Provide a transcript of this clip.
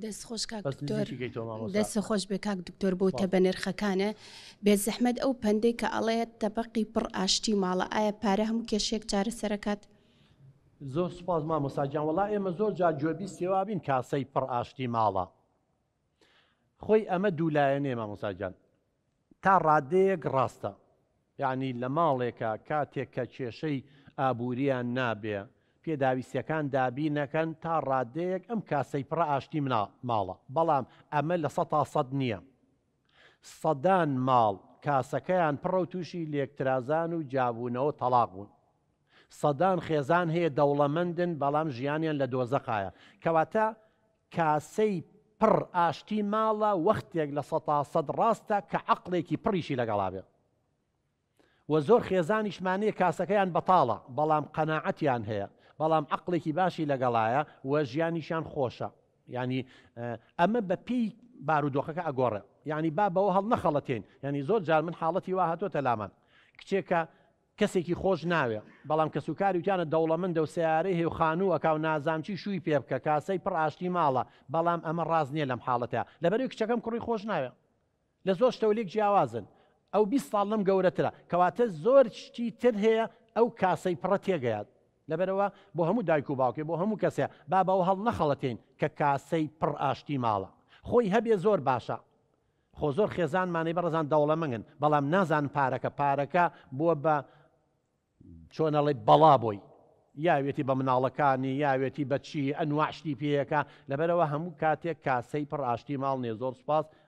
دەست خۆش کاک دکتۆر دەست خۆش بێ کاک دکتۆر بۆتە بە نرخەکانە بێ زەحمەت ئەو پەندەی کە ئەڵەیە تەبەقی پڕ ئاشتی ماڵە ئایا پارە هەموو کێشێک چارەسەرەکات؟ زۆر سوپاس مامۆستاجان وەڵا ئێمە زۆر جار گوێبی سێوابین کاسەی پڕ ئاشتی ماڵە خۆی ئەمە دوولایەنێ مامۆستاجان تا ڕادەیەک ڕاستە یعنی لە ماڵێکە کاتێک کە کێشەی ئابووریان نابێ پێداویستەکان دابی نەکەن تا ڕادەیەک ئەم کاسەی پڕ ئاشتی ماڵە بەڵام ئەمە لە 100% نییە سەدان ماڵ کاسەکەیان پڕە و تووشی لێکترازان و جابوونەوە تەلاق بوون سەدان خێزان هەیە دەوڵەمەندن بەڵام ژیانیان لە دۆزەقایە کەواتە کاسەی پڕ ئاشتی ماڵە وەختێک لە 100% ڕاستە کە عەقڵێکی پڕیشی لەگەڵا بێ و زۆر خێزانیشمانەیە کاسەکەیان بەتاڵە بەڵام قەناعەتیان هەیە بەڵام عەقڵێکی باشی لەگەڵایە و ژیانیشان خۆشە ینی ئەمە بە پێی بارودۆخەکە ئەگۆڕێ ینی با بەوە هەڵ نەخەڵەتێن ینی زۆر جار من حاڵەتی وا هاتۆتە لامان کچێکە کەسێکی خۆش ناوێ بەڵام کە سوکاری وتیانە دەوڵەمەندە و سیارەی هێ و خانووەکە و نازانچی شووی پێ بکە کاسەی پڕ ئاشتی ماڵە بەڵام ئەمە ڕاز نییە لەم حاڵەتەیە لەبەرەوەی کچەکەم کوڕی خۆش ناوێ لە زۆر شتەولێک جیاوازن ئەو 20 ساڵ لەم گەورەترە کەواتە زۆر شتی تر هەیە ئەو کاسەی پڕە تێگەیات لەبەرەوە بۆ هەموو دایک و باوکێ بۆ هەموو کەسێ با بەوە هەڵ نەخەڵەتێن کە کاسەی پڕ ئاشتی ماڵە خۆی هەبێ زۆر باشە خۆ زۆر خێزانمانەی بەڕێزان دەوڵەمەندن بەڵام نازان پارەکە بووە بە چۆنەڵێ بەڵا بۆی یاوێتی بە مناڵەکانی یاوێتی بەچی ئەنواع شتی پێیەکە لەبەرەوە هەموو کاتێک کاسەی پڕ ئاشتی ماڵ نێ زۆر سوپاس